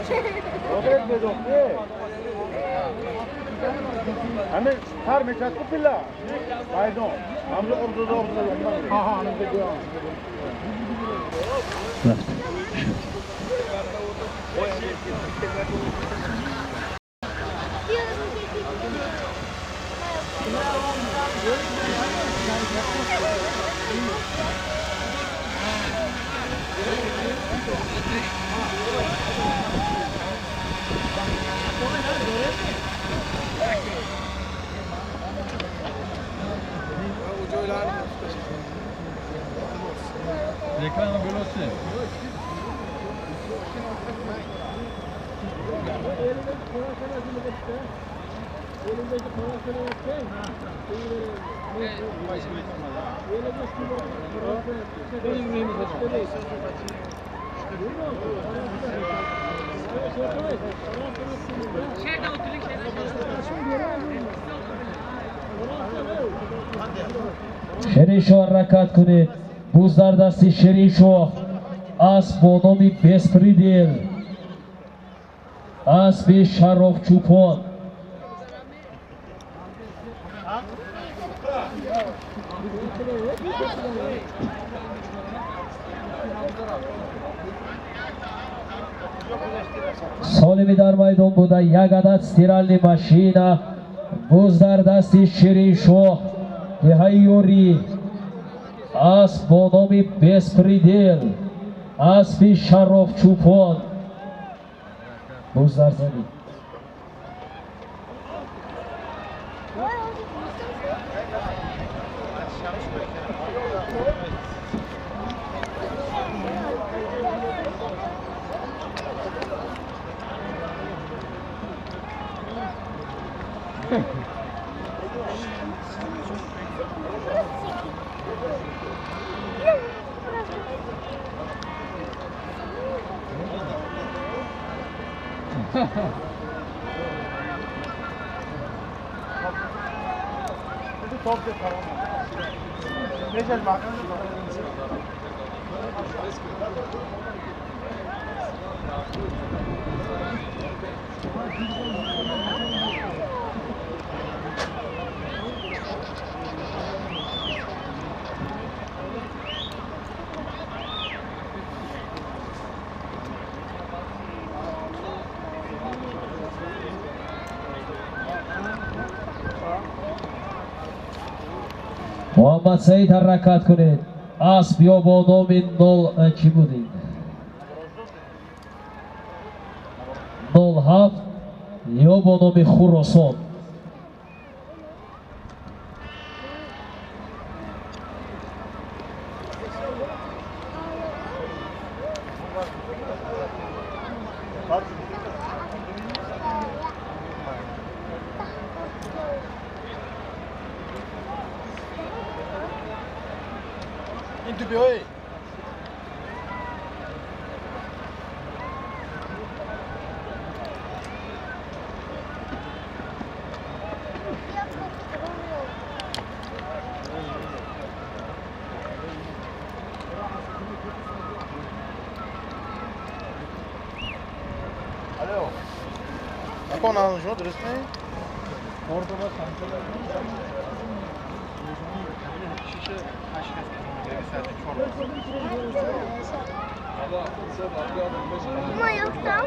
Robert bedokte. Hani her meçhat kupilla. Maydon. Hamle ortada ondan. Ha ha anam dedi. Reklam veloce. شریشو حرکت کنید. بوزدار دستی شریشو اسب با نام بسپریدل، اسب شراف چوپان. سالمی در میدان بوده. یک عدد استیرالی ماشینا بوزدار دستی شریشو تهیوری اسب با نام بسپریدل، اسب شراف چوپان. بوزدار زدی Top de tamam. Necel bak. محمد سعید حرکت کنید. اسب یا با نام نول چی بودید؟ 07 یا با نام خراسان. Into BOE. Alo. Akon anlaşma dürüst mi? Orada da santralar. Şişe aşkı. Ma yoksa?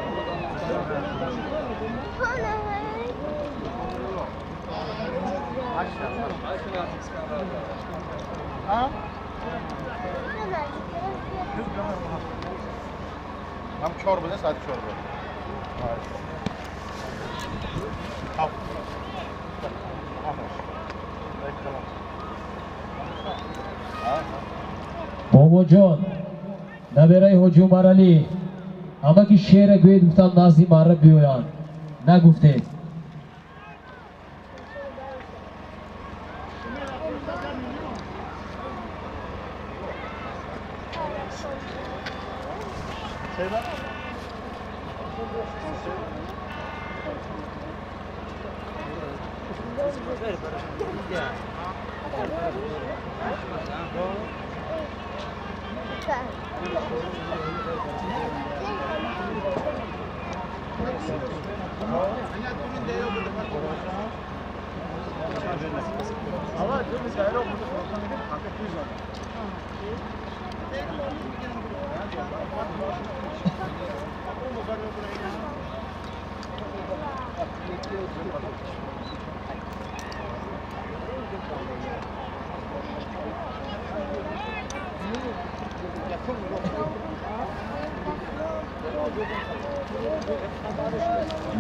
Ha? Hem çorba ne sadece çorba. Al. بابا جان نبرای هجوم علی اما که شعر گوید گفتم نزدی مره بیویان نگفته Ama şimdi gayrı olmadı. Korkan gidip hakikaten düz var.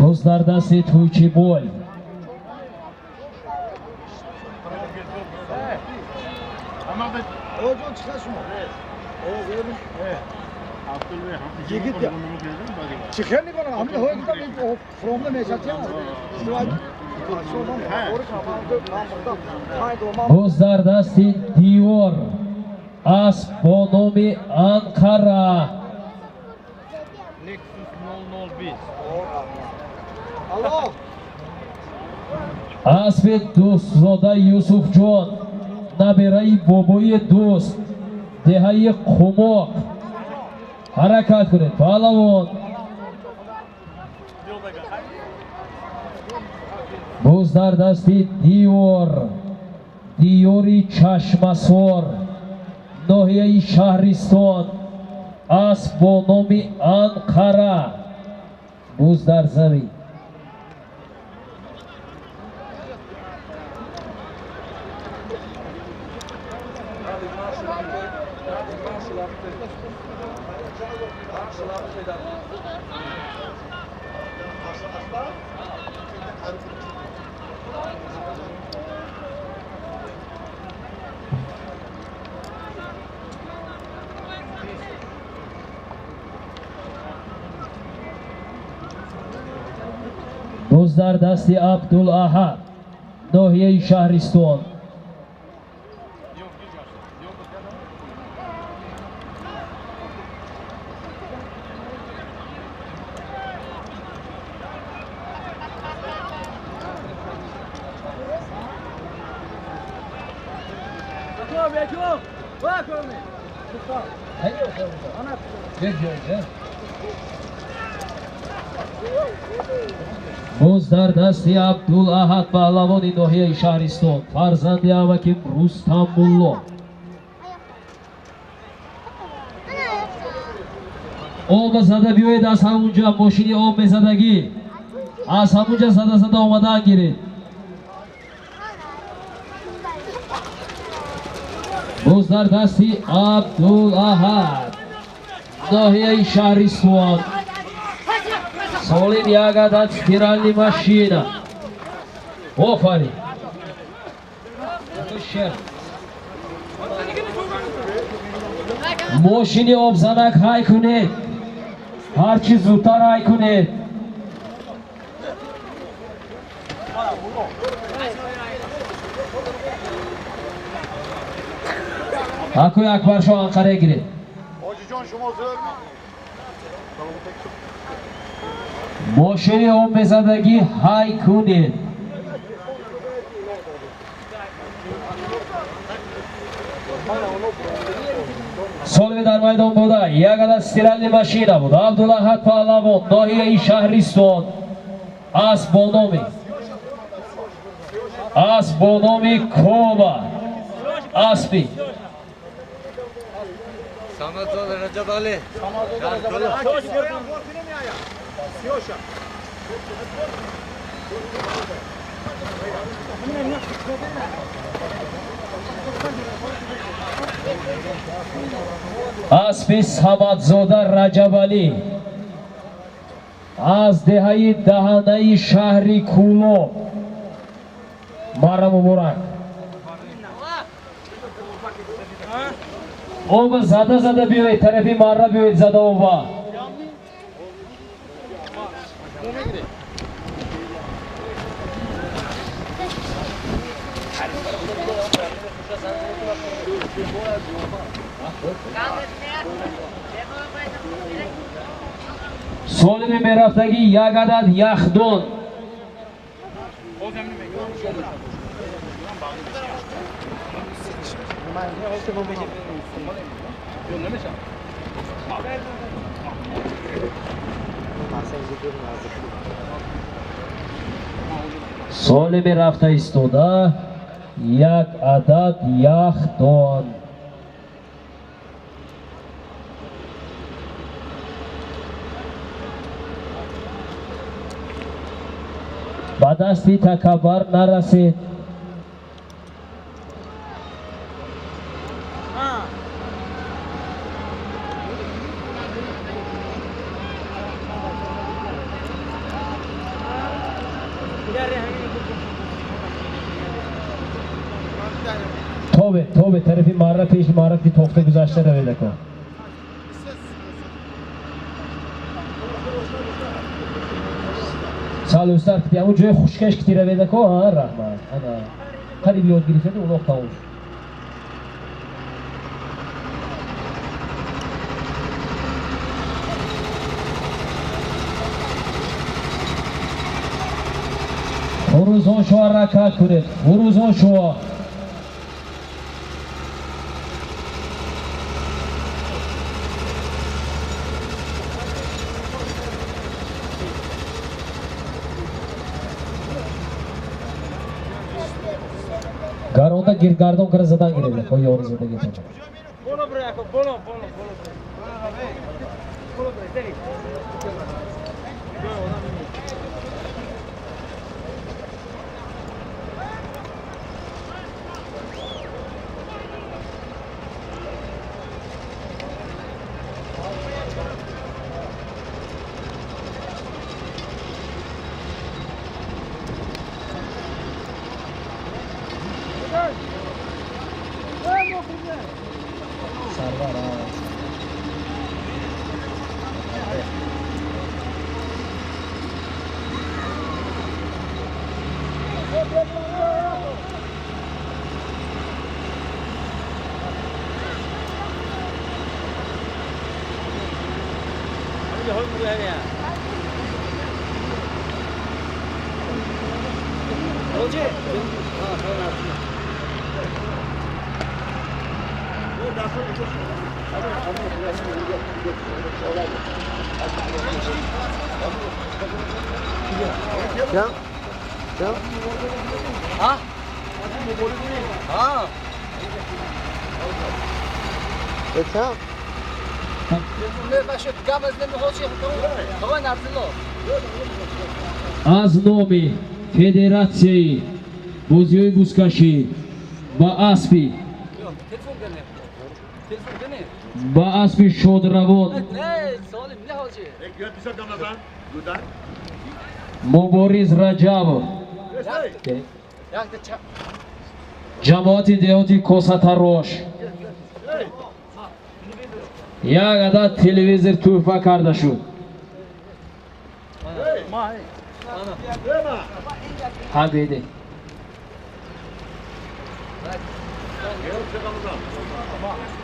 Do'stlarda setuvchi bo'l. Ama ben Hocam çıkar şunu. Abdülbey Yigit ya. Çıkar ne bana? Hamle hoy gidip o fromda meşat ya. Do'stlarda Diyor Astronomi Ankara. Lexus 001. Allah. Asbet Do'stzoda Yusufjon, nabirai boboyi do'st, dehai Qumoq. Harakat qiling, palavon. Do'stlar dasti Diyori Chashmasor, Nohiyai Shahriston, Asbonomi Ankara. Do'stlar zamin. Do'stlar dasti Abdul Ahad, Nohiyai Shahriston. Do'stlar dasti Abdul Ahad Pahlavoni Nohiyai Shahriston, farzandi avakim Rustamullo. Olmasa bir oyda az hamunca moshini olmasadagi az hamunca sada omadan girin. Do'stlar dasti Abdul Ahad Nohiyai Shahriston. Solim Yagadat spiralli mashina. Ofari. Moshini obzanak hay kuned. Harchi zudtar hay kuned. Hakoy Akbar shu Anqaraga kirdi. Hocacan şuma söyle. Moshini olmasadagi hay kuned. So'lvi dar maydon bo'ldi. Yagada stiralli mashina bo'ldi. Abdulahad Pahlavon, Nohiyai Shahriston. Asbonomi Koba. Aspi. Samadzoda Rajab Ali. Aspi Samadzoda Rajab Ali. Az dehai dahanai shahri Kulo. Mara Muborak. Oba zada biyoy, tarafi marra biyoy zada oba. Solimi meraftagi Yagadat Yaxdon. Solimi rafta istoda یک عدد یخدان. به دستی تکبر نرسید. توبه طرفی ماره پیش ماره که توفته گذاشته رویده کن. سال استار که همون جای خوشکش که رویده کن ها رحمت. انا قریب یاد گرفته اون وقت تاوش. فروزان شو حرکت کنید. فروزان شو. Garonda gardon kırızadan girebilir. Koy yavru zıda geçecek. Bolo buraya koy. Bolo. Sarvar ha. ها؟ ها؟ بچه از نام فدراسیای بازی‌های بوزکشی با اسبی شادروان مبارز رجب جماعت دیهاتی کوساتاروش یک عدد تلویزیون تحفه کرده شد. ها بیده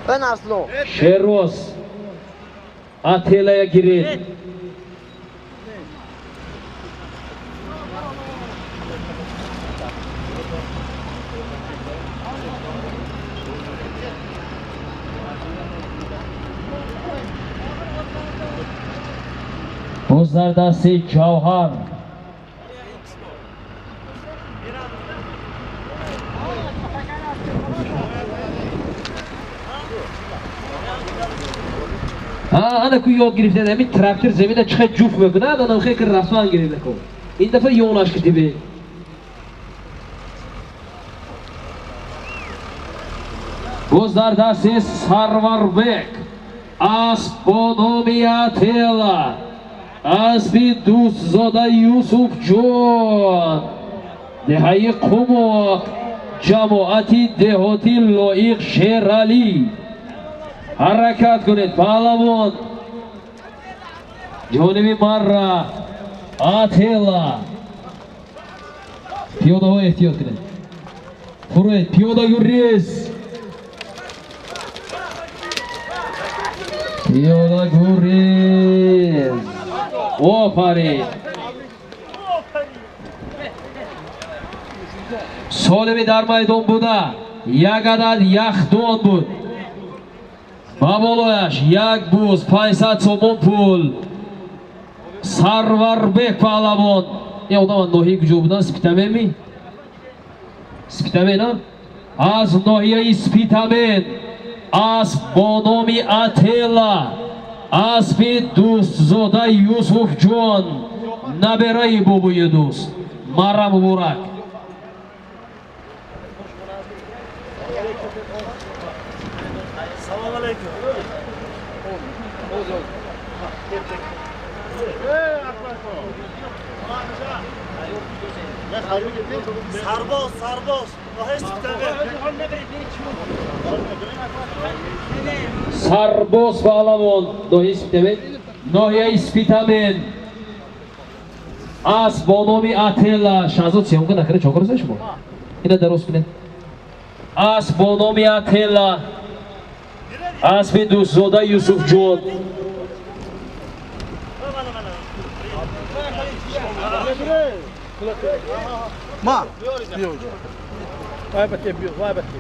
Ben Arslo. شیروز اتیلا گیرید بزرگ دستی جوهر انا کو یاد گرفتن همین تراکتور زمین چقدر جوف میکنه آدم خیلی که رفتن گرفته کن این دفعه یوناش کتیبه بزرگ دستی سروربک اسپانومی اتیلا اسبی دوست زاده یوسف جان دهی قماق جماعتی دهاتی لایق شیرالی حرکت کنید پهلوان جانبی مره اتیلا پیاده ها احتیاط کنید خورید پیاده گریز پیاده گریز آفرین سالمی در میدان بوده یک عدد یخدان بود با بالایش یک بوز 500 سومون پول سروربک پهلوان این آدم نوحی کجا بودن سپیتمه می Спитаменам аз ноҳияи Спитамен асп бо номи Атела аспи дӯстзода Юсуфҷон набераи бобои дӯст марра муборак. Салом алейкум. Sarboz. Sarboz паҳлавон ноҳияи Спитамен ноҳияи Спитамен асп бо номи Атела Шаҳзод сиёмка накарда чокор ҳастед шумо ина дароз кунед асп бо номи Атела аспи дӯстзода Юсуфҷон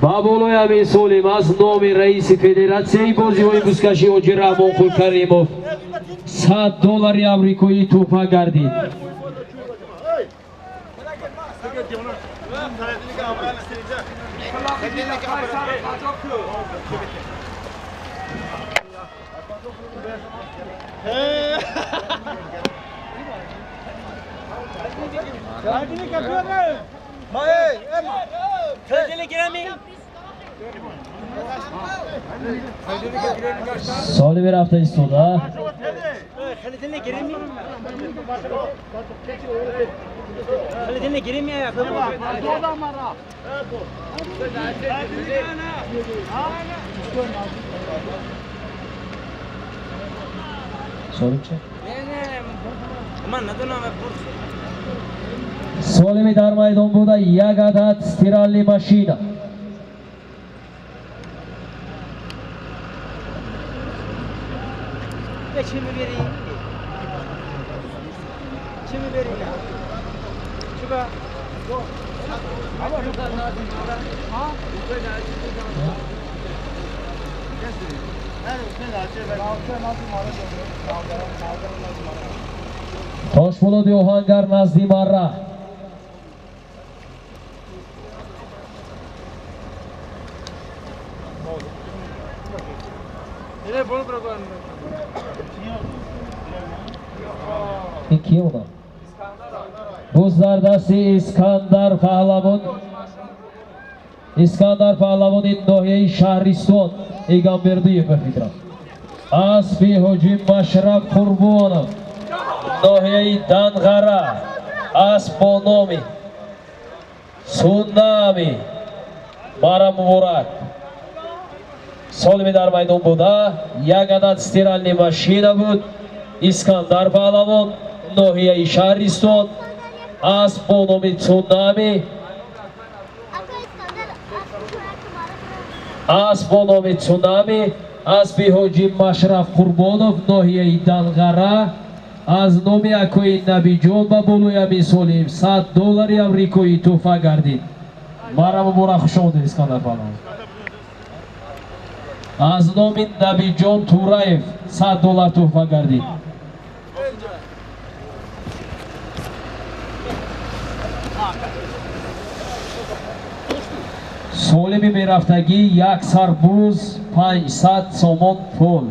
ба болои ҳамин солим аз номи раиси федератсияи бозиҳои бузкашӣ ҳоҷи Раҳмонқул Каримов $100 амрикоӣ тӯҳфа гардид. Solimi rafta istoda. Solimchi? Solimi dar maydon buda یک عدد стиральный машина. Toshpo'lodi Ohangar nazdi marra. Kim o da? Buzdardasi İskandar Pahlavon. İskandar Pahlavon'in nohiyai Shahriston Egamberdiyev befitra. Aspi Hojim Mashraf Qurbonov nohiyai Dang'ara Asponomi Tsunami Mara Muborak. Solimi dar maydon buda یک عدد стиральный машина буд. İskandar Pahlavon nohiyai Shahriston Asponomi Tsunami Asponomi Tsunami Aspi Hojim Mashraf Qurbonov nohiyai Dang'ara аз номи акои Набиҷон ба болои ҳамин солим $100 амрикоӣ тӯҳфа гардид. Мара муборак хушомадед Искандар Паҳлавон. аз номи Набиҷон Тураев $100 тӯҳфа гардид. солими мерафтагӣ як сарбуз 500 сомон пул.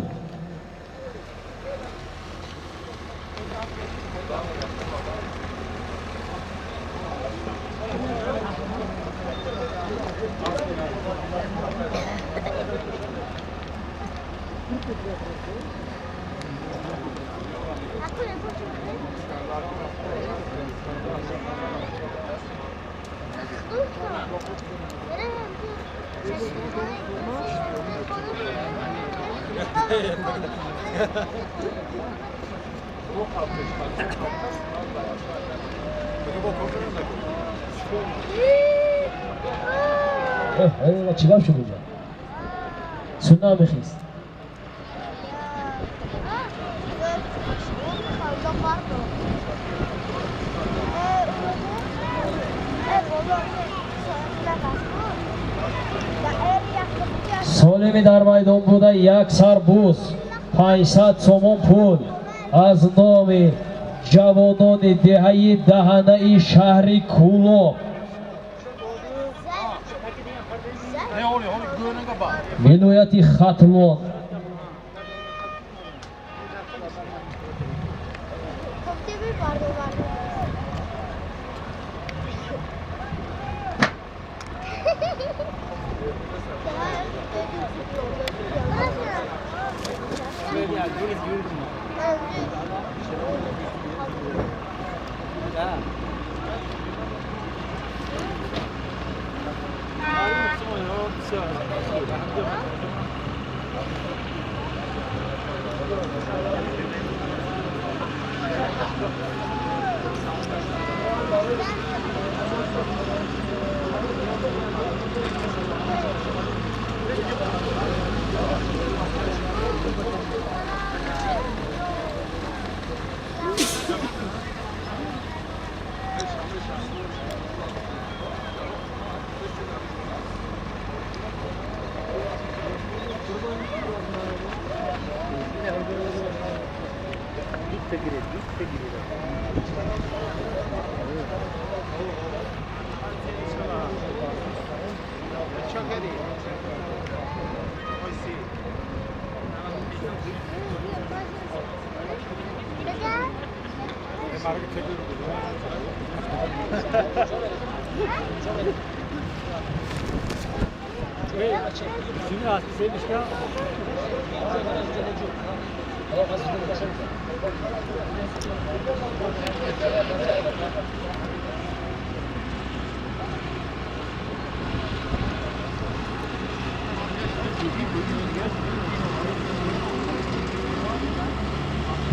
چی گفت شو بجا؟ سنام بخیست. солими дар майдон буда як сарбуз 500 сомон пул аз номи ҷавонони деҳаи даҳанаи шаҳри Кӯлоб viloyati Xatlon. Hafta bir vardı vardı.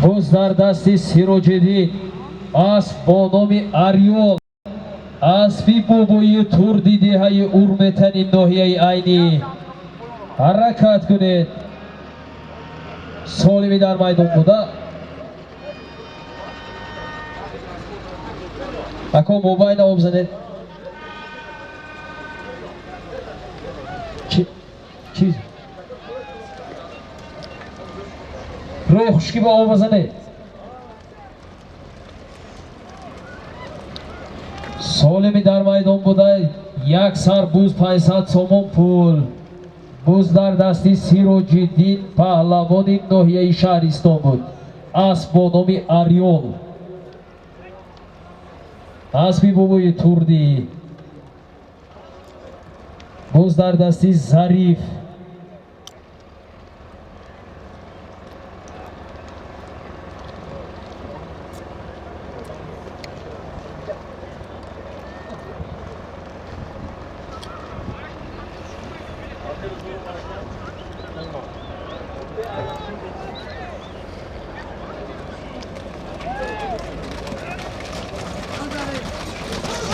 Boz dar dasti Sirojedin, asp با نام اریول، اسبی بوبوی تور دیده های ارمتن ناحیه عینی حرکت کنید. سالمی در میدان بوده. اکو موبایل آب زنید. چیز روی خشکی با آب زنید. سالمی در میدان بوده. یک سر بوز 500 سومون پول. بوز در دستی سیروجدین پهلوان ناحیه شهرستان بود. اسب با نام اریول، اسبی بوبوی توردی. بوز در دستی ظریف.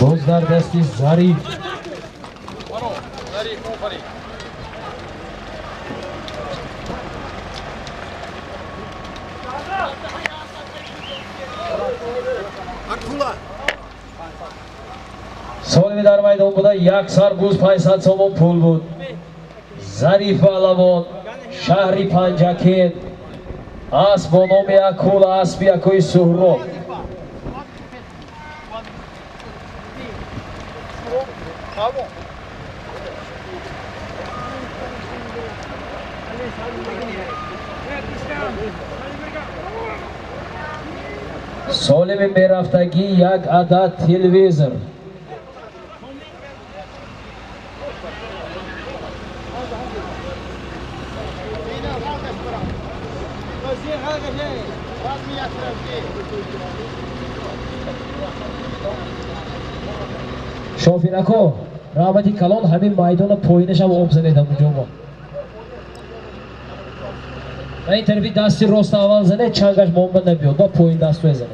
بوز در دستی ظریف. سالمی در میدان بوده. یک سر بوز 500 سومون پول بود. ظریف پهلوان، شهری پنجکین. اسب با نام اکول، اسبی اکوی سهراب. سالم میرفتگی یک عدد تلویزر. شافینکو رحمتی کلان همین میدان پایینش هم آب زنید همونجا ما. این طرفی دستی راست اول زنه چنگش مانبه نبیاد با پایین دستو زنه.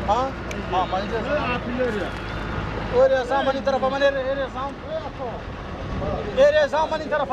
हाँ manager area money तरफ मने area money तरफ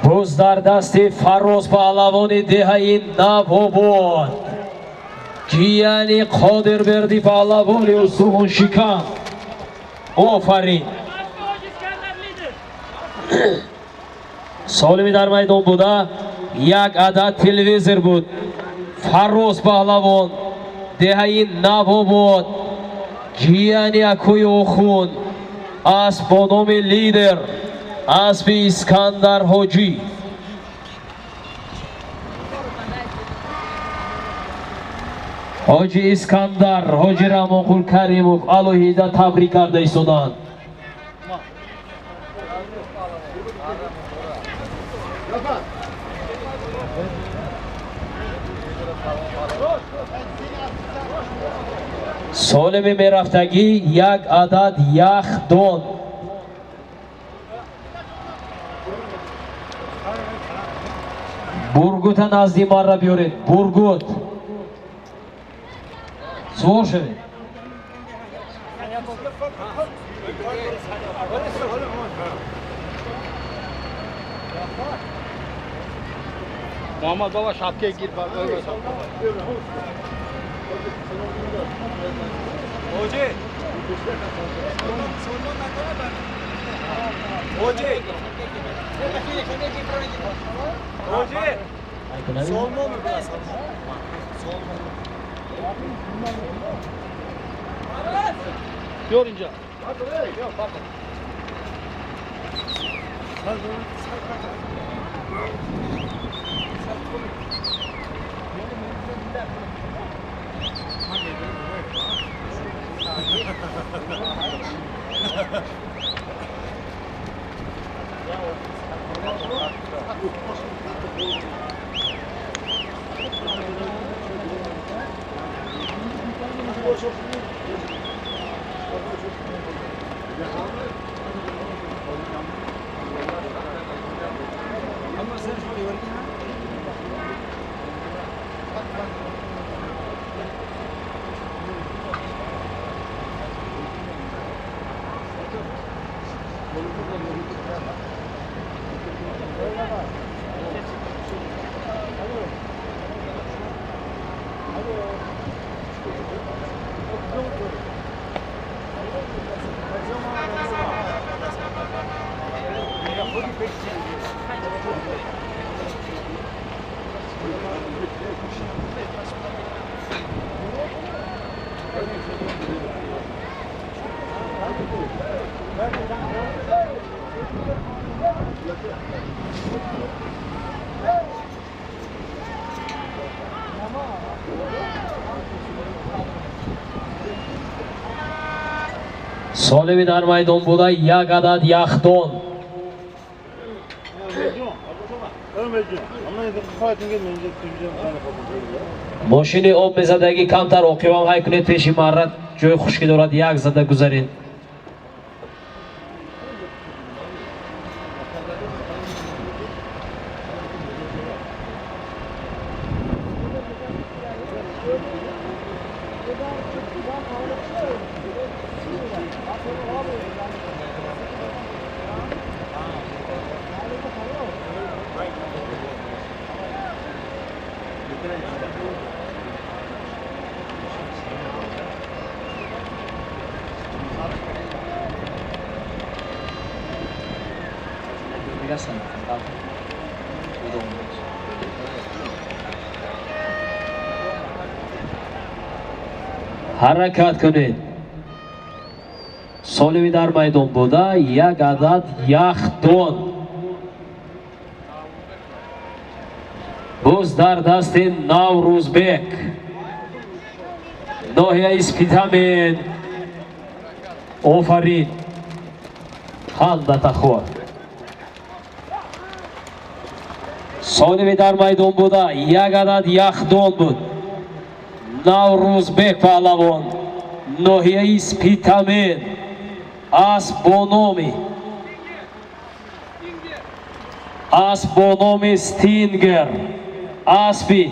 بوز در دست فراز پهلوان دهه نوآباد گیانی قادر بردی پهلوان استخوان شکن آفرین سالمی در میدان بوده یک عدد تلویزر بود فراز پهلوان دهه نوآباد گیانی اکوی آخون اسب با نام لیدر اسب اسکندر حاجی حاجی اسکندر حاجی رحمانقول کریموف алоҳида табрик карда истоданд. солими мерафтагӣ як адад ях дон бургута назди марра биёред. бургут сувор шавед. محمد بابا شبکه گیر اوجی اوجی اوجی solma mı biraz solma görünce yok bakın солими дар майдон буда як адад яхдон мошини об мезадагӣ камтар оқибам ҳай кунед пеши марра ҷои хушкӣ дорад як зада гузаред. ҳаракат кунед. солими дар майдон буда як адад яхдон Буз дар дасти Наврузбек. Ноҳияи Спитамен. Офарин. Ҳандатахор. Солими дар майдон буда, як адад яхдон буд. Наврузбек паҳлавон. Ноҳияи Спитамен. Асп бо номи Стингер. Аспи.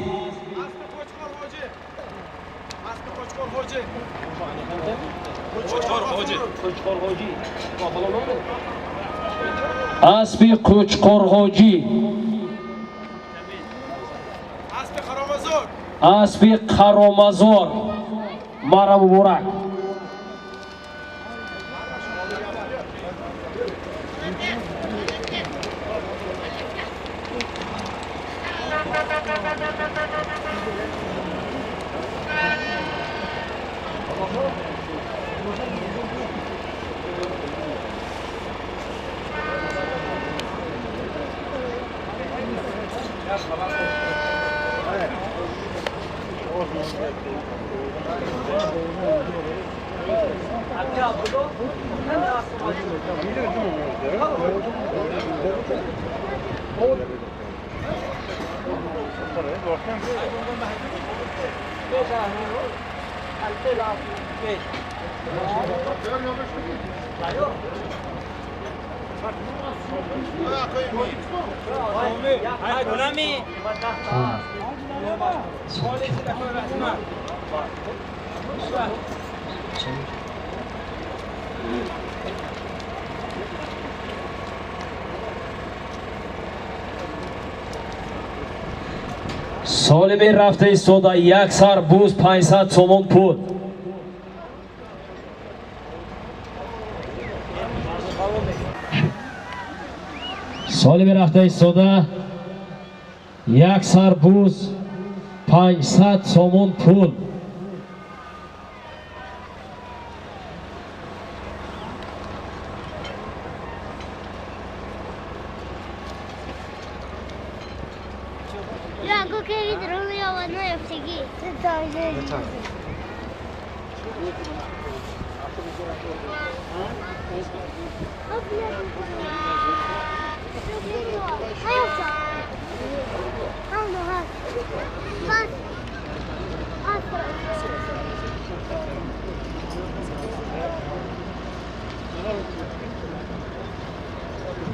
Аспи Қучқорҳоҷӣ. Аспи Қаромазор. Мара муборак. Солими рафта истода, як сар буз 500 сомон пул. Солими рафта истода, як сар буз 500 сомон пул.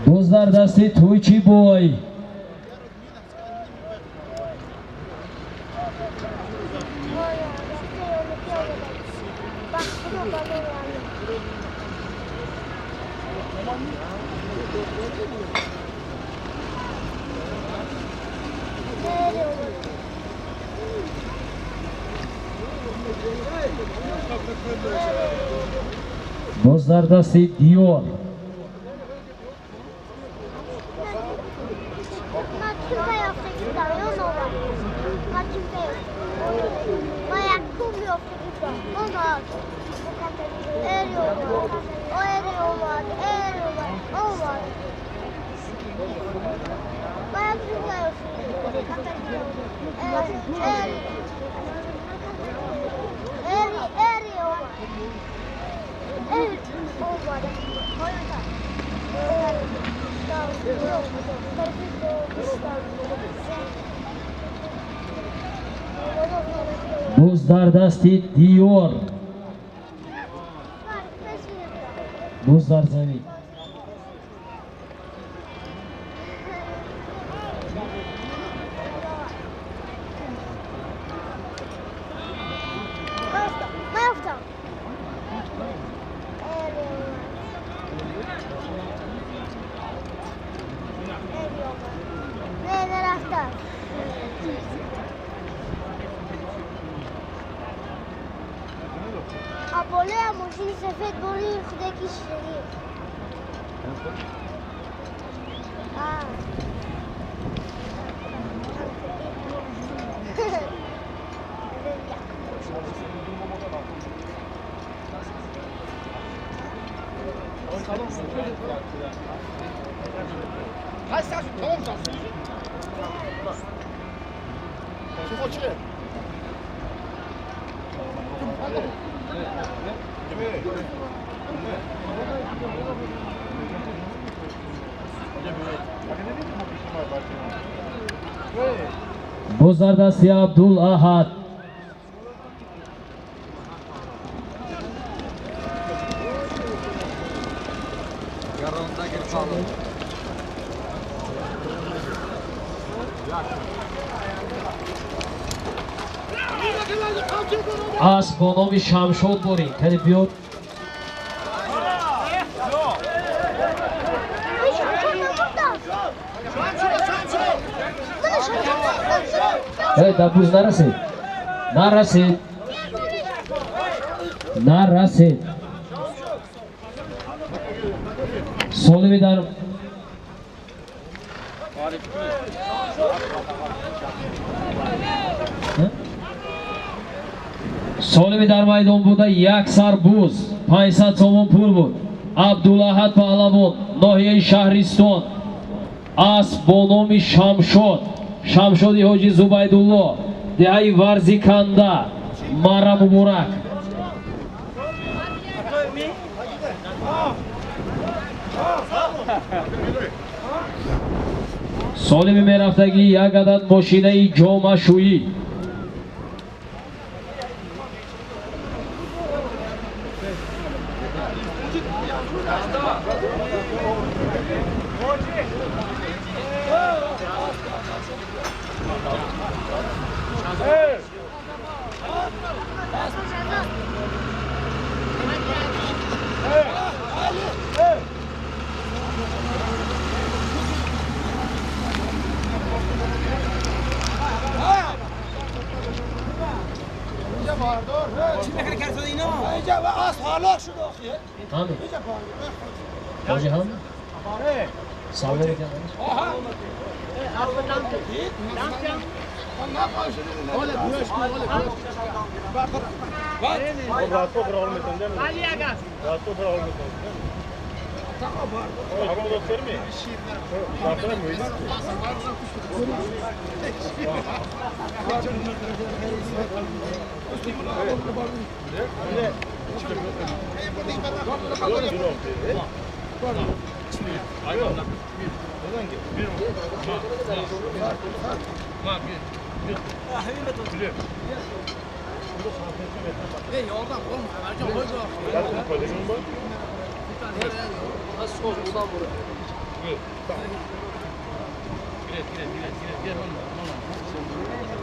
Буз дар дасти Туйчибой. Буз дар дасти Диёр. Буз дар дасти Диёр. Буз дар замин. Apollo ماشین سفید بری خودکی شدی. Bozardasti Abdul Ahad. As با نام شمشاد باری کدی بیاد دبوز نرسید سولوی در سولوی در میدان بوده یک سربوز 500 سوم پول بود عبدالاحد پهلوان ناحیه شهرستان اسب با نام شمشاد حاجی زبیدالله دهه ورزیکنده مара муборак солими мерафтагӣ як адад мошинаи ҷомашӯӣ حاجی هم سواری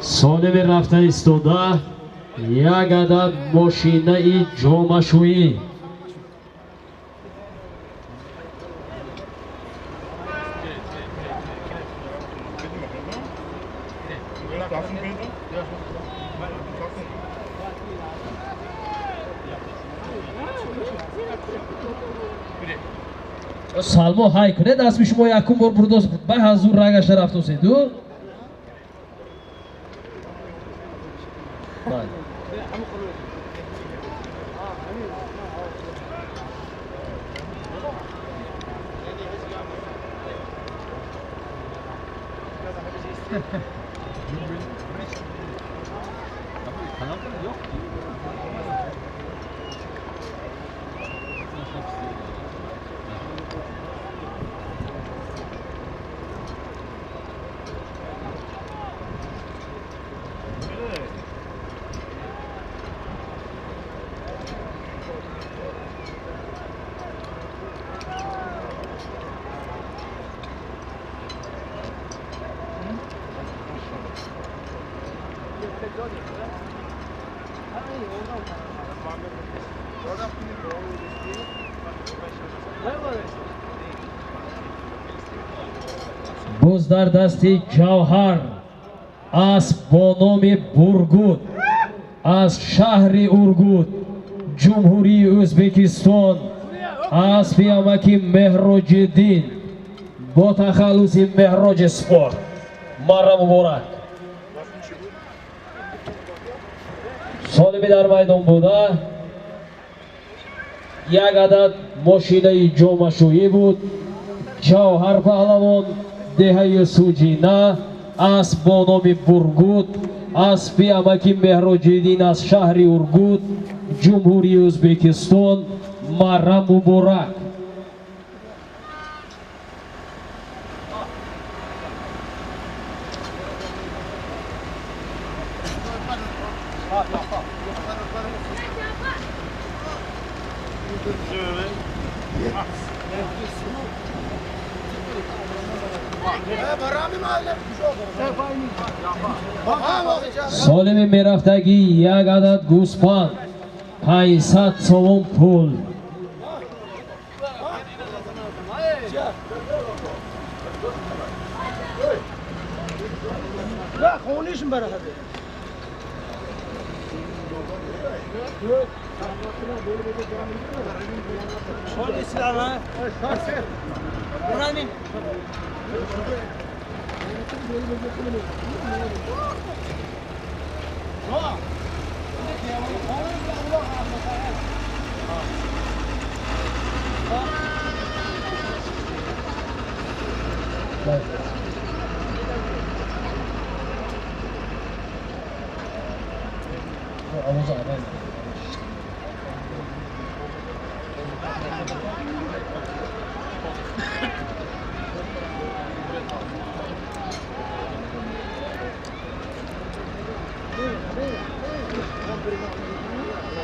солими рафта истода як адад мошинаи ҷомашӯӣ салмо ҳай кунед асми шумо якум бор бурдос ба ҳазур рагашта рафтоседу боз дар дасти ҷавҳар асб бо номи бургут аз шаҳри ургут ҷумҳурии ӯзбекистон асби амаки меҳроҷиддин бо тахаллуси меҳроҷи спорт мара муборак солими дар майдон буда як адад мошинаи ҷомашӯӣ буд ҷавҳар паҳлавон деҳаи суҷина асб бо номи бургут اسبی امکی مهروجیدین از شهر ارگود جمهوری ازبکستان مرم مبارک. سالم میرفتگی یک عدد گوسپند 500 سوم پول. خونیشون برای شون اسلام ها برامین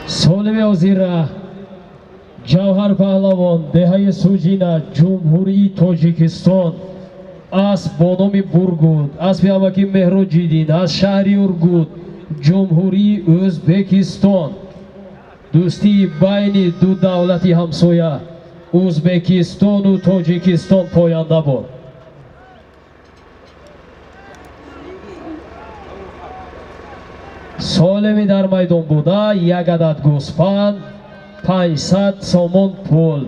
سالم وزیر جوهر پهلوان دهه سوجینا جمهوری تاجیکستان از بانام برگود از پیامکی مهروجیدین از شهری ارگود جمهوری ازبکستان دوستی بین دو دولتی همسایه ازبکستان و تاجیکستان پاینده باد. سالمی در میدان بوده یک عدد گوسفند 500 سوم پول.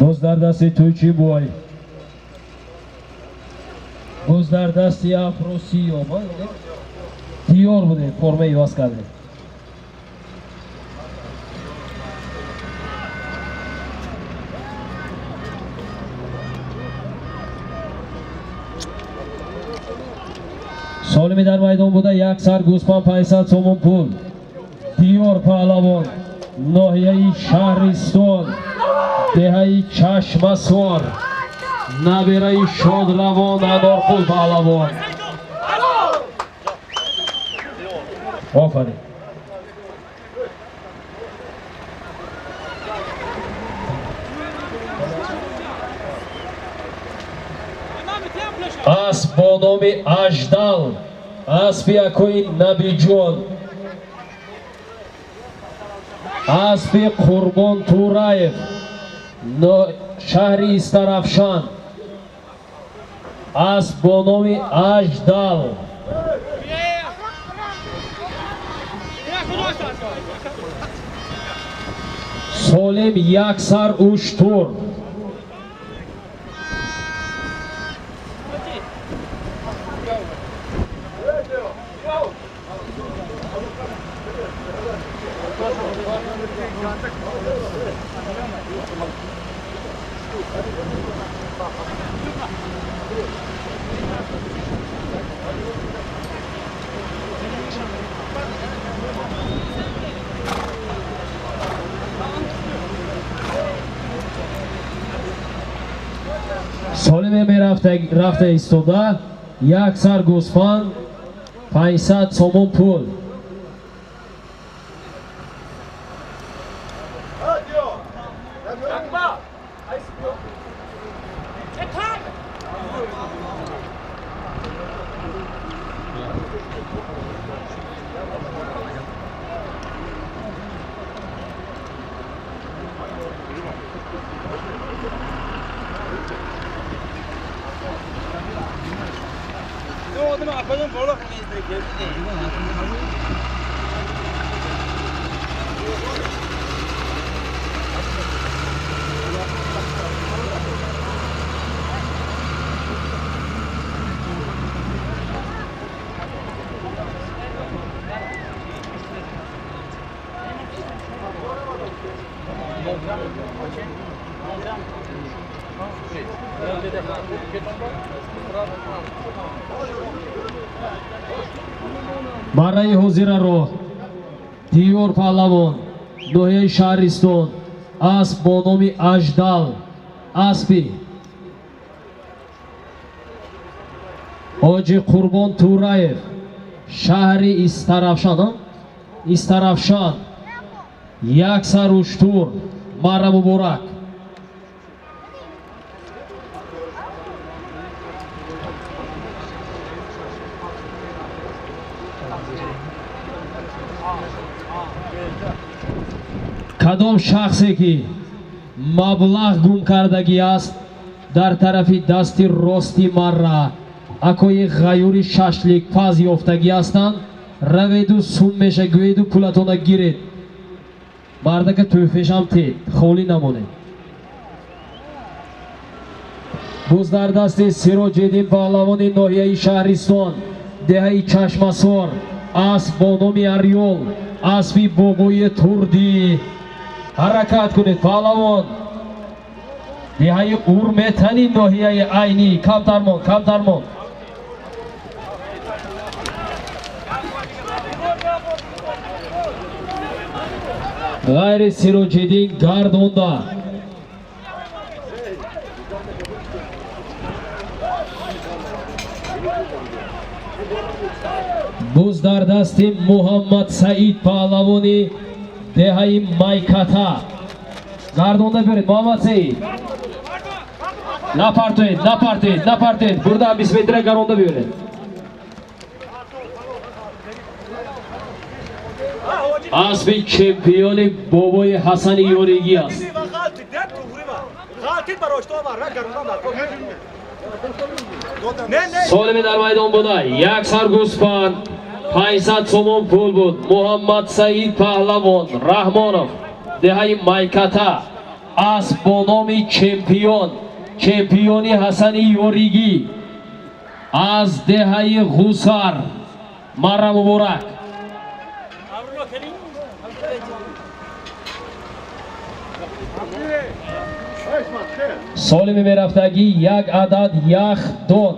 باز در دست توچی بوی باز در دست افروسی آمد دیار بوده فرمه ایواز کرده. سالمی در میدان بوده یک سر گوسپند 500 سوم پول. دیار پهلوان ناحیه شهرستان دهه چشمسوار نبیره شادروان انارخول پهلوان. آفرین. اسب با نام اژدل اسب یکوی نبی جان اسب قربان تورایف شهری استرافشان اسب با نام اژدل Solim yaksar ushtur. Solim rafta istoda, yaksar gosfand, 500 somon pul. Бараи ҳозираро Диёр паҳлавон, ноҳияи Шаҳристон, асп бо номи Аждал, аспи Ҳоҷи Қурбон Тураев, шаҳри Истарафшан, яксар уштур, марра муборак. کدام شخصی که مبلغ گم کردگی است در طرف دست راستی مرا اکوی غیوری ششلیک پاز یافتگی هستند روید و سون میشه گوید و پولتون گیرید مرده که توفیش هم تید خولی نمونه بوز در دست سیراج‌الدین پهلوان ناحیه شهرستان دهه چشمسار اسب با نام اریول اسبی بابای تردی حرکت کنید پهلوان دهه اورمتنی ناحیه عینی کمترمان غیر سیراج‌الدین گردونده بوز در دست محمد سعید پهلوانی دهه مایکتا گردونده برید محمد سعید نپرتید burada بیسمیتره گردونده برید اسب چمپیون بابای حسن یاریگی است سالم در میدان بوده یک سر گوسفند 500 سومون پول بود محمد سعید پهلوان رحمانов دهه مایکتا اسب با نام چمپیونی حسن یاریگی از دهه غوسر مرا مبارک سالم میرفتگی یک عدد یخ دون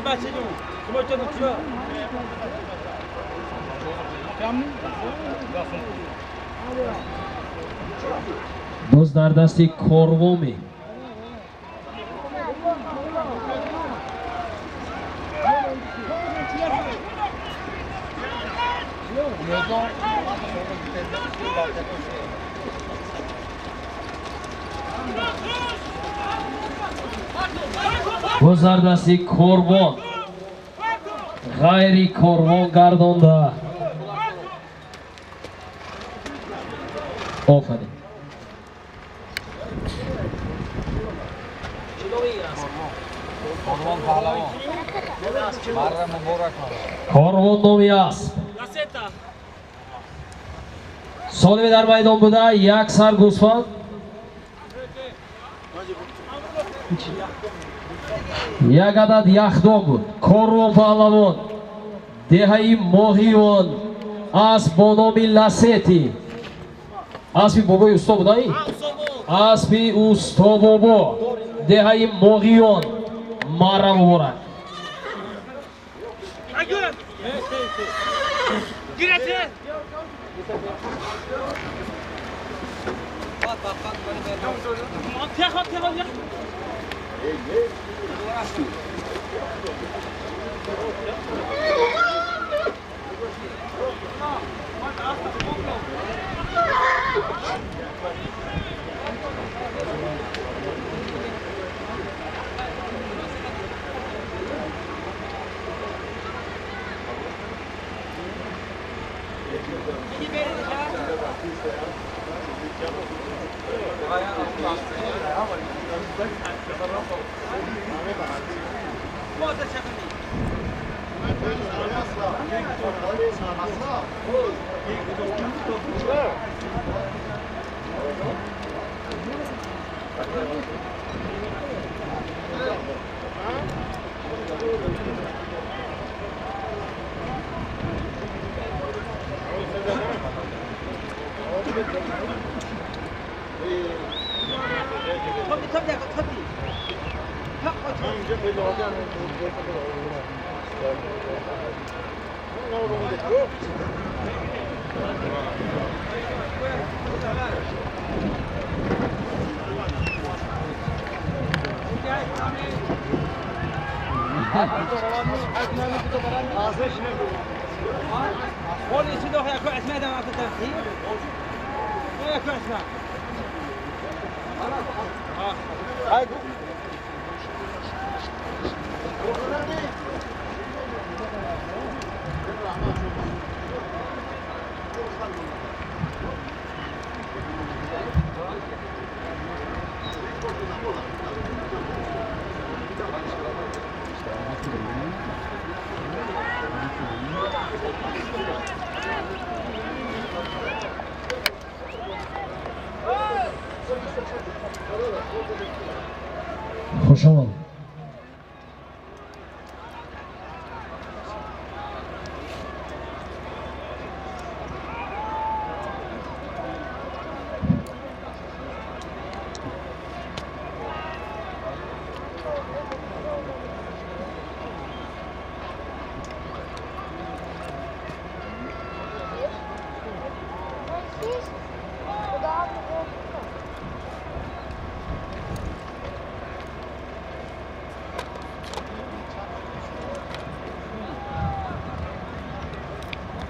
بچه جون شما چه دوچه؟ باز در دستی کاروامی باز در دستی کاروان غیری کاروان گردانده آفرین کاروان نامی است سالمی در میدان بوده یک سر گوسفند یک عدد یخدان بود کاروان پهلوان دهایی ماهیوان اسب با نامی لسیتی اسبی بابای استا بوده ای؟ اسبی استا بابا دهایی ماهیوان مره مبارک خوش آمد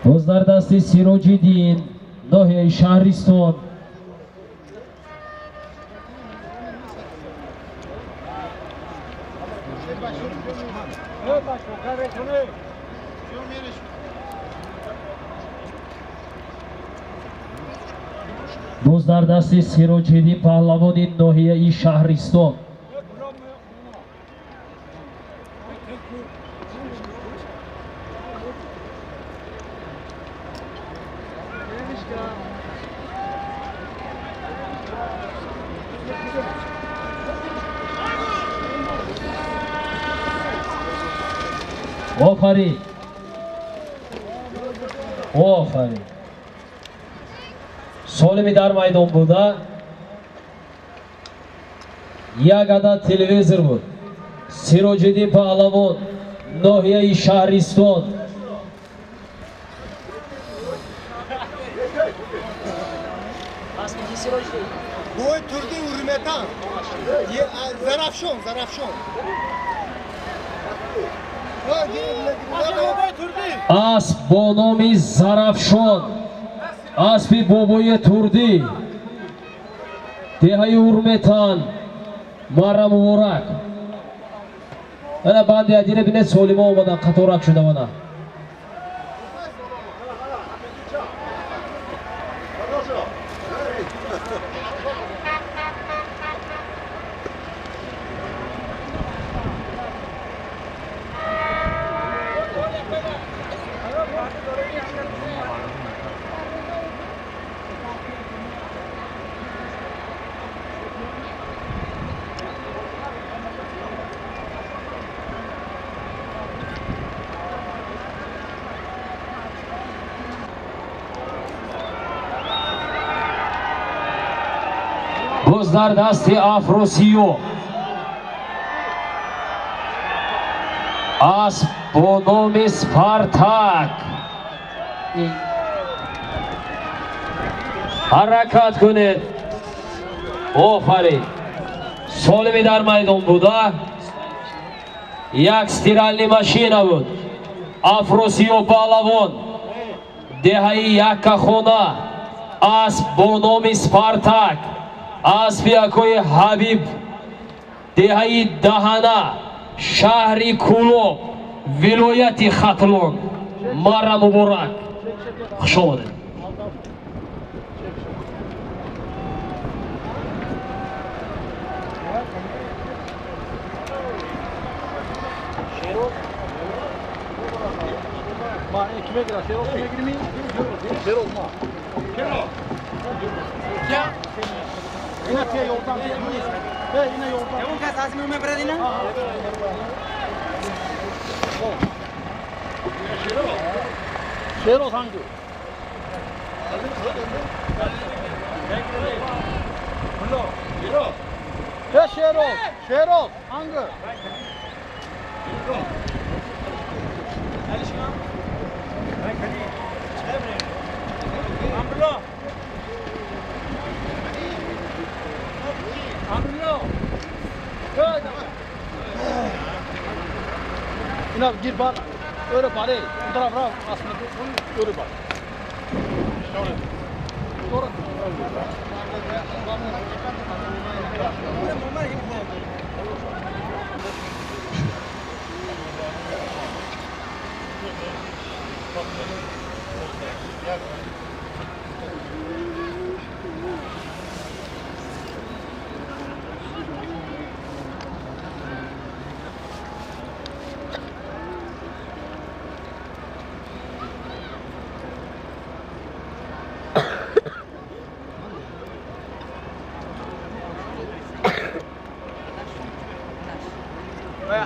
باز در دستی سیروجی دین ناحیه شهرستان. باز در دست سراج‌الدین پهلوان ناحیه شهرستان. آفرین آفرین سالمی در میدان بوده یک عدد تلویزور بود سراج‌الدین پهلوان ناحیه شهرستان Boy turdi hürmetan. Zarafşon. اسب با نام زرافشان اسب بابای تردی دهه هرمتان مارا مبارک انا بنده ادینه بینه سولیما اومدن قطارک شده بنا باز در دست افروسیو اسب با نام سپارتاک حرکت کنید آفرین سالمی در میدان بوده یک استیرالنی ماشین بود افروسیو پهلوان دهه یک خونه اسب با نام سپارتاک اسب یکوی حبیب دهه دهانه شهری کولو ولایت ختلون مارا مبارک خوش آمدید Şero hangi? Şero hangi? İna gir bak. Öyle bari. Bu taraf aslında öyle bak. Doğru.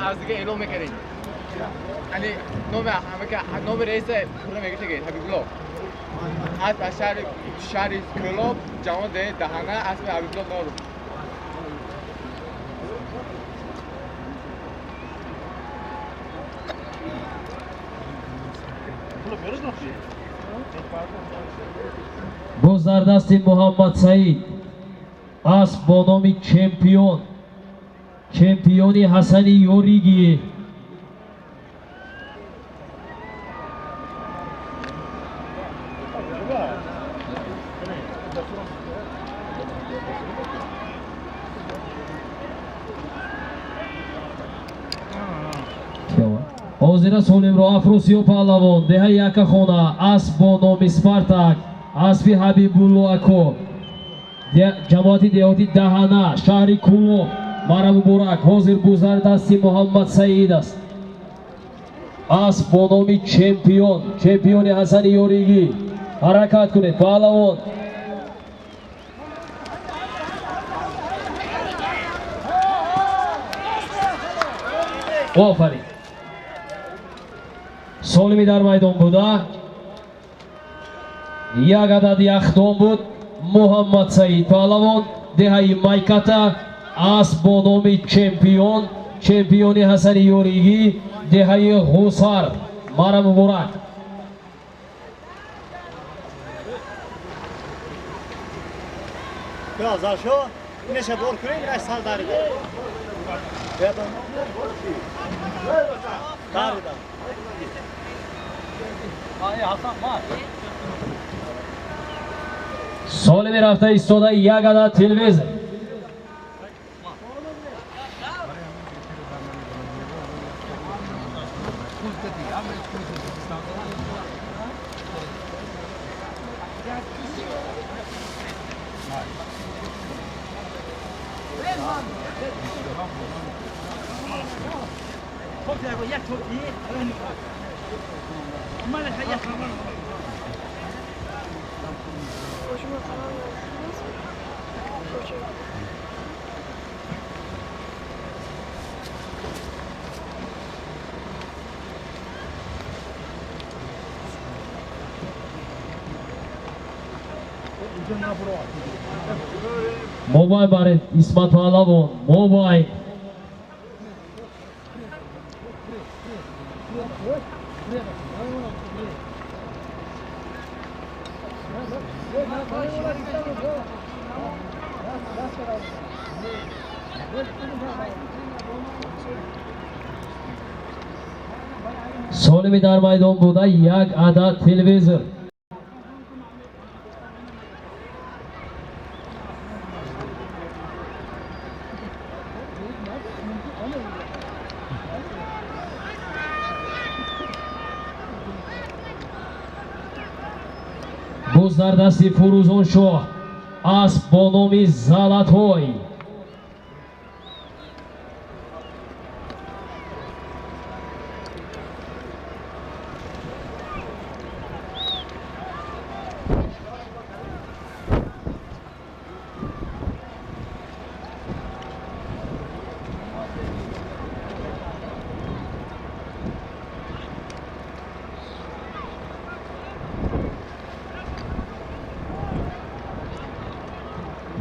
از دیگه اعلام میکنید یعنی نام رئیس پروژه میگه چیه حبیبالله از شهر کلاب جوان دهانه اسم حبیبالله نارو باز در دست محمد سعید اسب با نام چمپیونی حسنی یوریگی Hozira solimro Afrosiyo Pahlavon deha Yakahona asb bo nomi Spartak asbi Habibullo Ako jamoati dehoti Dahana shahri Kulo mara muborak hozir bu zardasti Muhammad Said ast asb bo nomi chempioni Hasani Yorigi harakat kuned Pahlavon ofarin Solimi dar maydon bуда. Як адад яхдон буд Муҳаммад Саид Паҳлавон деҳаи Майката асб бо номи чемпиони Ҳасани Ёригӣ деҳаи Ғусар мара муборак. Yazasho, necha bor ko'ring, necha sal darida. Darida. Solimi рафта истода як адад телевизор. Mobile баред Исмат Паҳлавон mobile Solimi дар майдон буда як адад телевизор. Буз дар дасти Фурӯзон Шоҳ асб бо номи Залатой.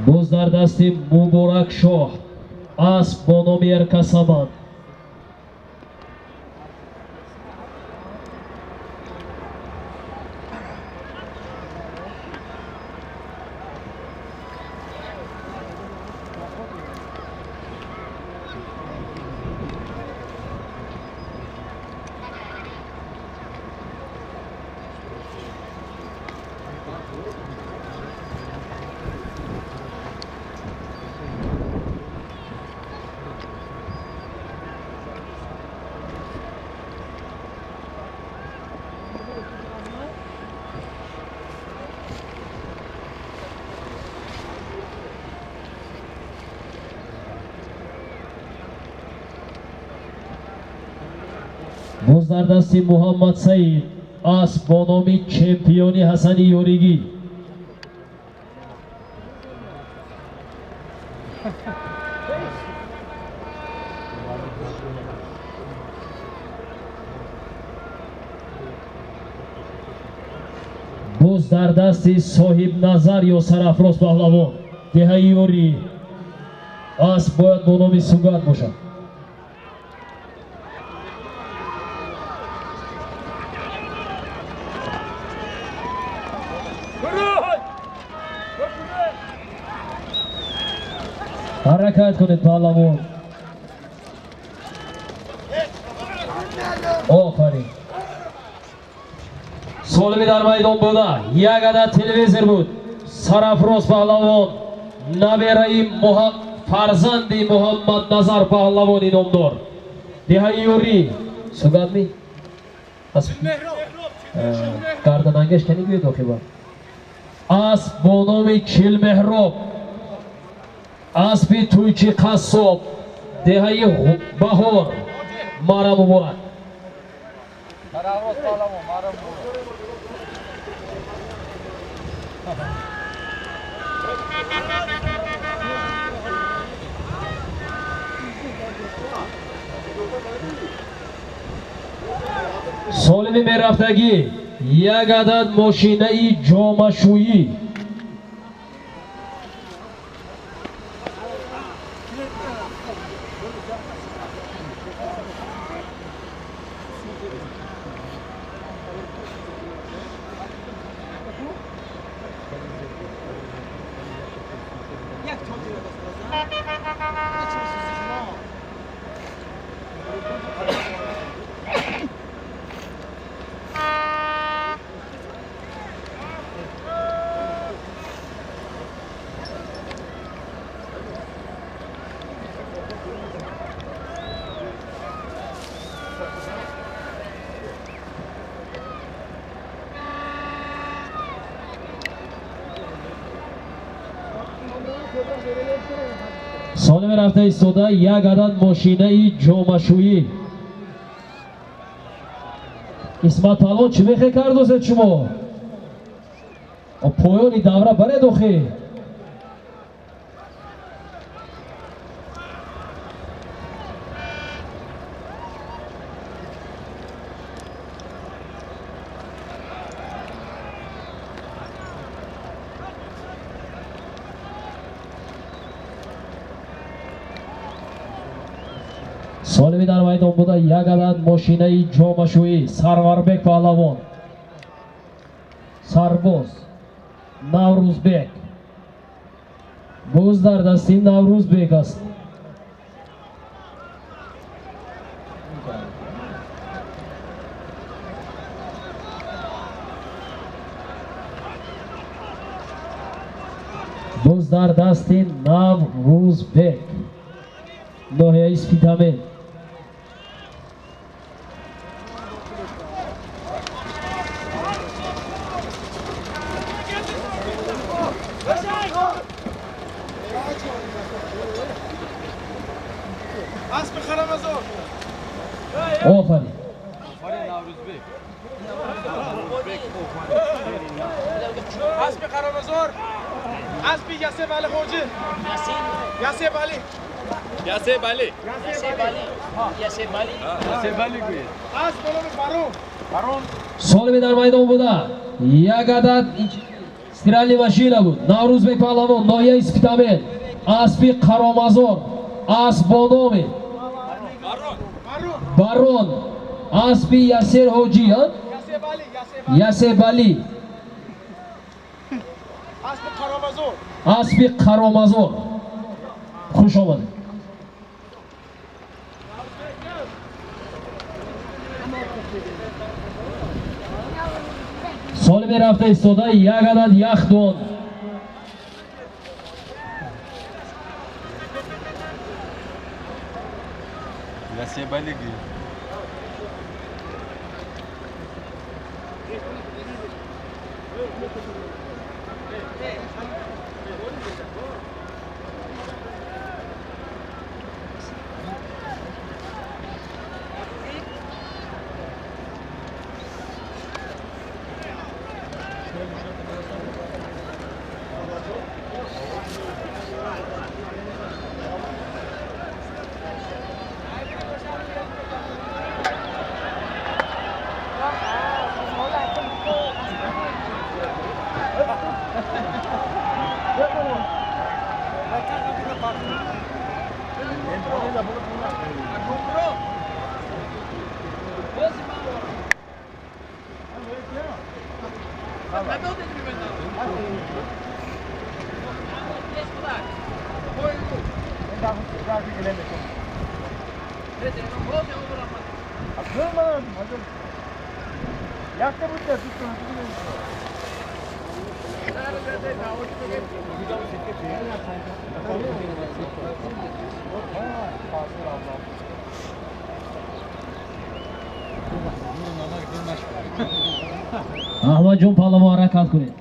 Буз дар дасти Муборак Шоҳ асб бо номи Эркасаман. Буз дар дасти Муҳаммад Саид асб бо номи чемпиони Ҳасани Ёригӣ. Буз дар дасти соҳибназар ё Сарафроз Паҳлавон деҳаи Ёрӣ асб бояд бо номи Сугат бошад. Ҳаракат кунед Паҳлавон. Офарин. Солими дар майдон буда як адад телевизор буд. Sarafroz Pahlavon nabirayi farzandi Muhammad Nazar Pahlavoni nomdor. Dehayuri Sugadmi Kardanangesh kani go'yo do'xiba. As bonomi Chilmehrob Aspi Tuychi Qassob Dehayi Bahor Mara Muborak. Sarafroz Pahlavon, Mara Muborak. Solimi meraftagi یک عدد ماشینه جامشویی سالم رفته ایستاده یک عدد ماشینه جامشویی اسمت الان چی میخواه کرد شما؟ پایانی دوره بره دوخی سالمی در میدان بوده یک عدد ماشینه جامشویی سروربک پهلوان سرباز نوروزبک باز در دستی نوروزبک است باز در دستی نوروزبک ناحیه اسپیدامن آفرین اسب قرامزور اسب یاسه بالی خوجی یاسه بالی یاسه بالی یاسه بالی گوی اسب بارون سالمی در میدان بوده یک عدد استرالی ماشینه بود نوروزبک پهلوان ناحیه اسپیدامن اسب قرامزور اسب بانومی بارون اسب یاسر حاجی یاسه بالی اسب قرامزور خوش آمد سالمی رفته ایستاده یک عدد یخدان یاسه بالی گوی Ahmadjon Pallavon harakat qiling.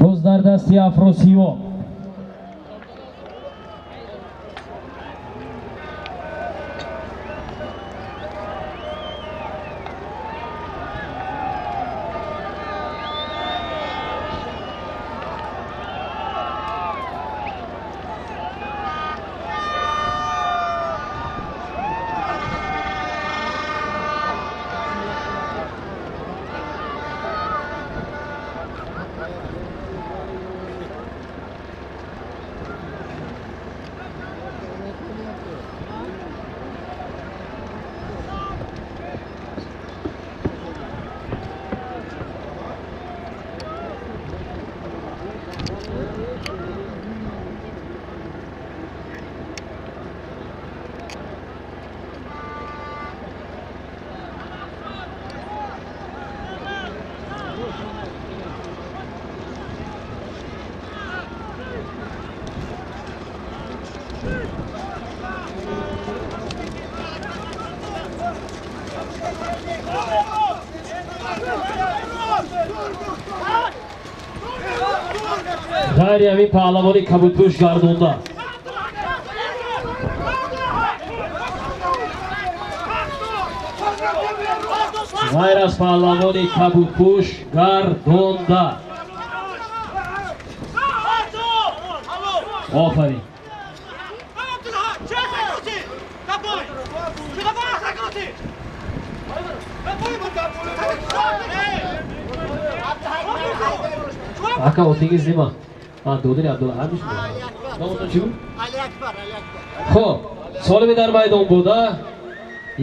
Bo'z در دستی افراسیاب. G'ayriyaviy Pahlavoni Kabulpush gardonda. G'ayras Pahlavoni Kabulpush gardonda. Ofarin. Aka o'tingiz nima? Ha, Dodin Abdulla hamish. Nomon chi? Ali Akbar. Xo'p, solib dar maydon buda.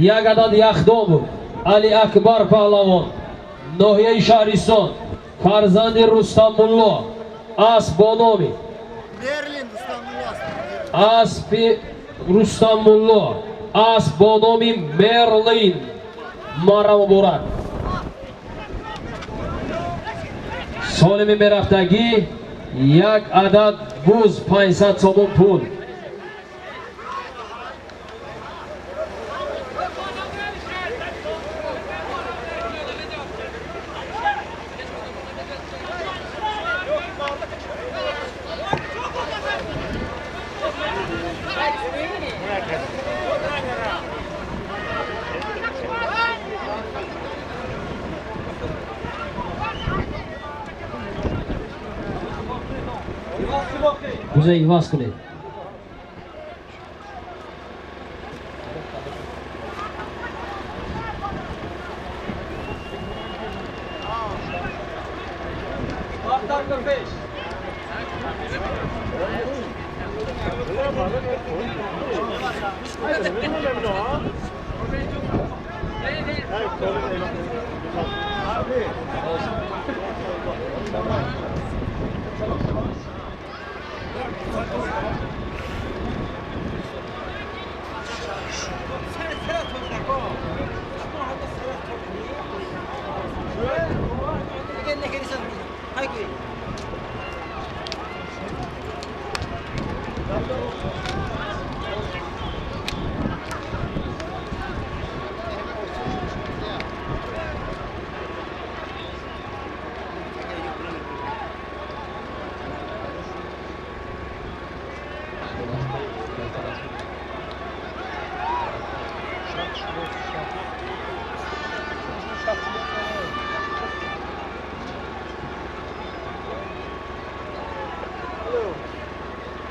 Yagadad yaxdom bu. Ali Akbar Pahlavon. Nohiya Shahriston. Farzandi Rustam Mullo. As Bonomi. Berlin Rustam Mullo. Aspi Rustam Mullo. As Bonomi Merlin. Maram Borat. Solimi meraftagi yak adad buz 500 so'm pul. Kuzey Ivas qiling.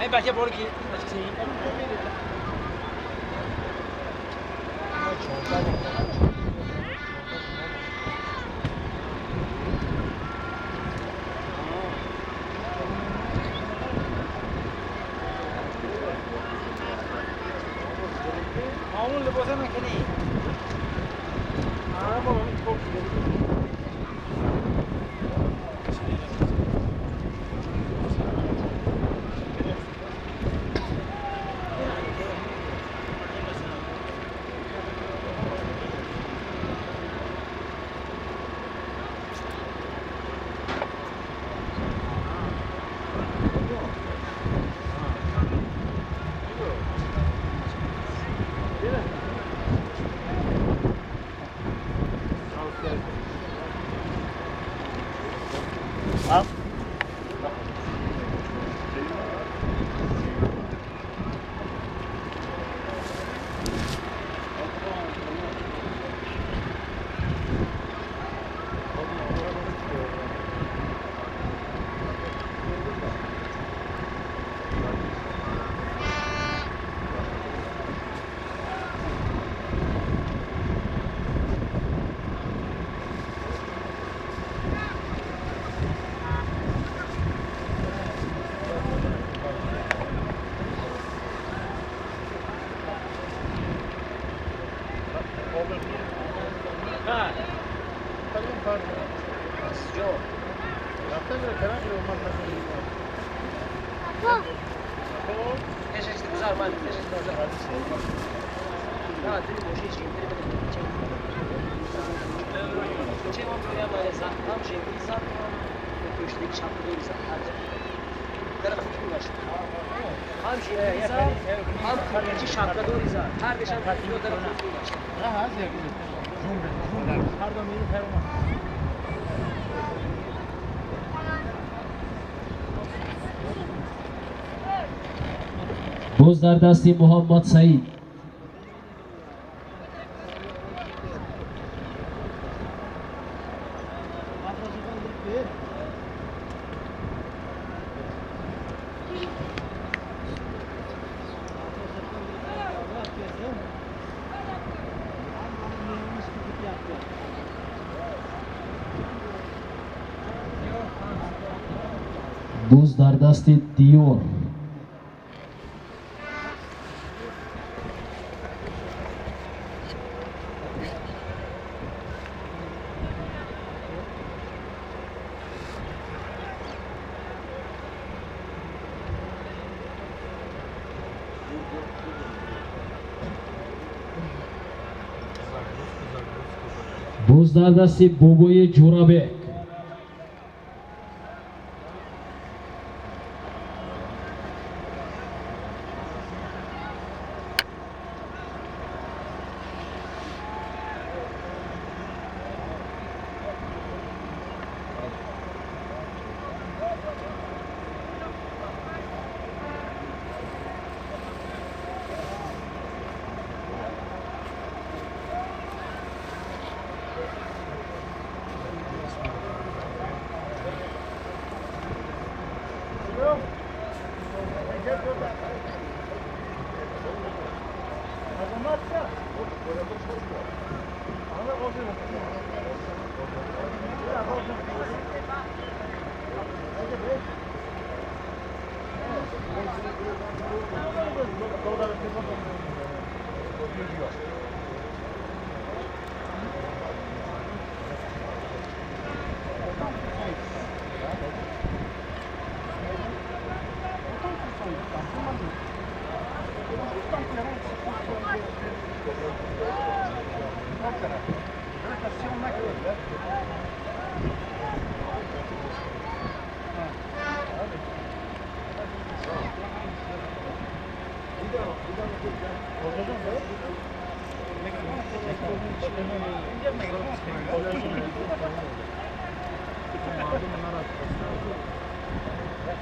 Hey, bachcha bor ki. Mamul libosa makini. Ama onu çok باز در دست محمد سعید. باز در دست دیور. باز در دست بابای جورابک.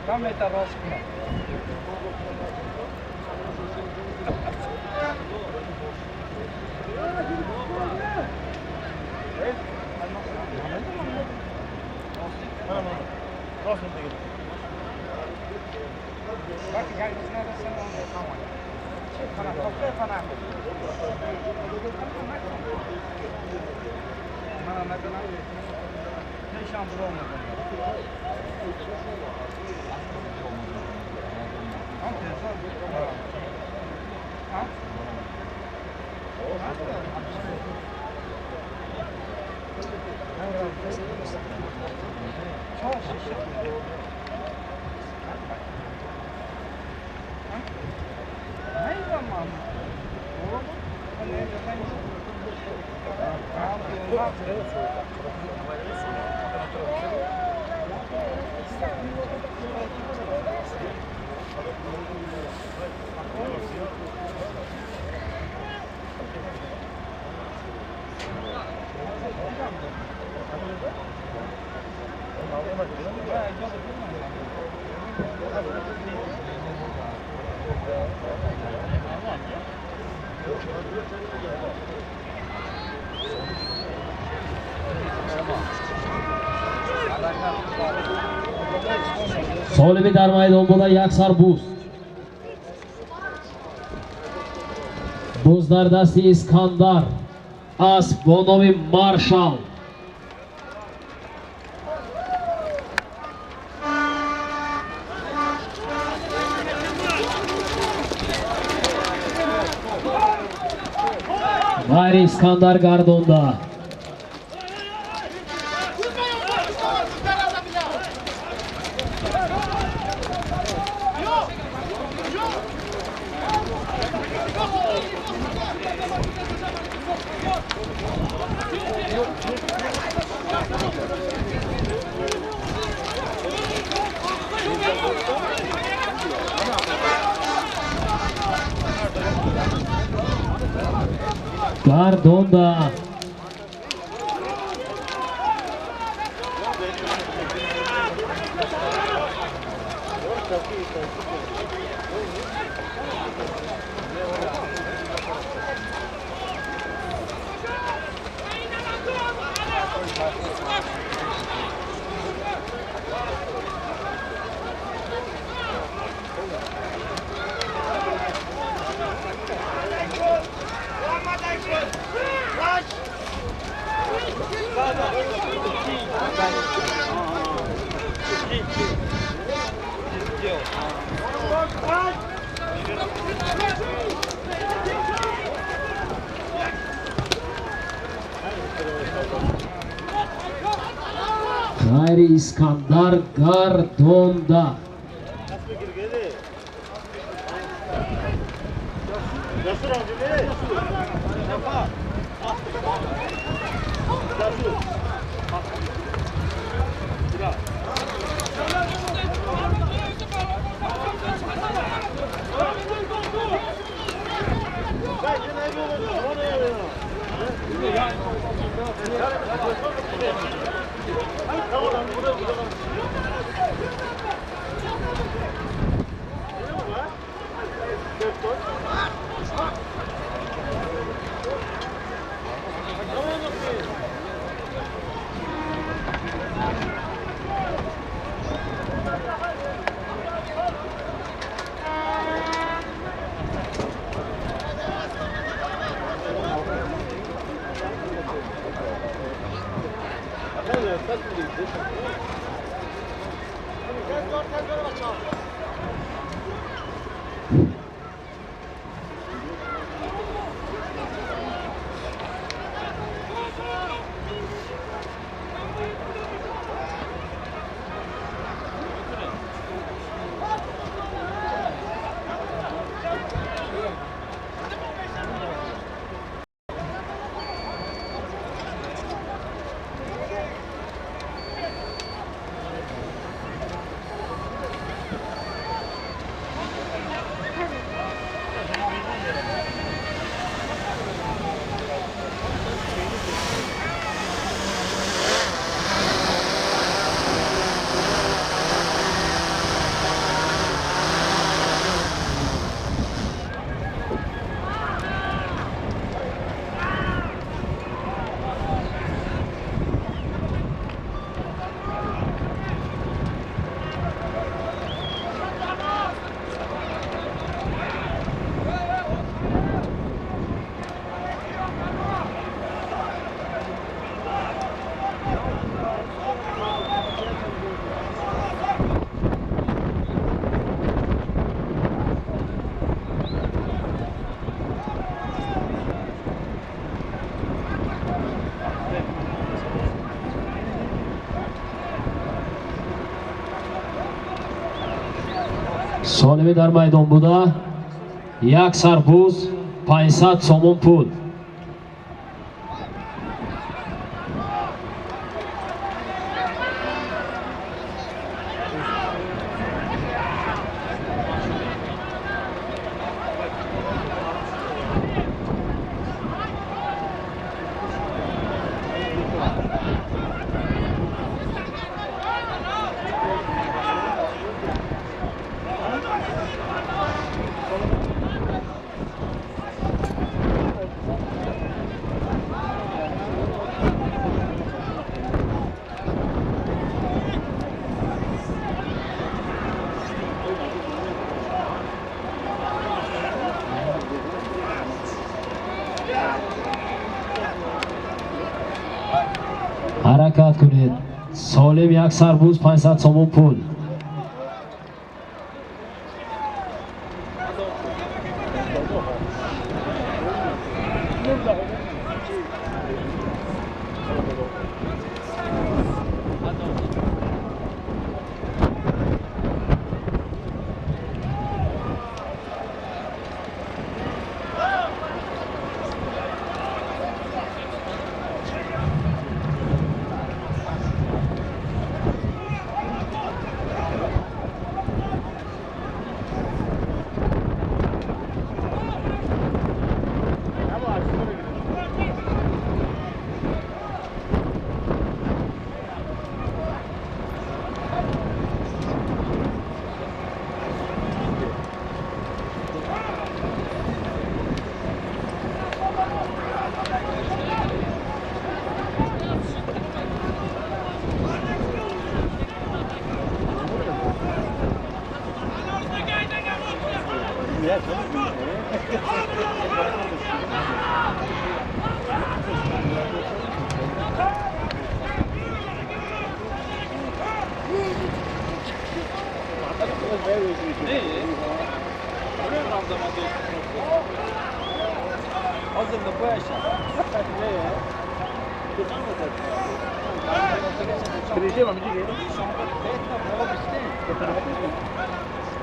Tam eta rasmi. Solibi در میدان بوده یک سر بوز. بوز در دست اسکندر اسب با نام مارشال. غیر اسکندر گردونده. Gardonda. Gayri İskandar Gardonda. Солими дар майдон буда. Як сарбуз 500 сомон пул. ҳаракат кунед. Солим як сарбуз 500 сомон пул. Prendeva, mi dica.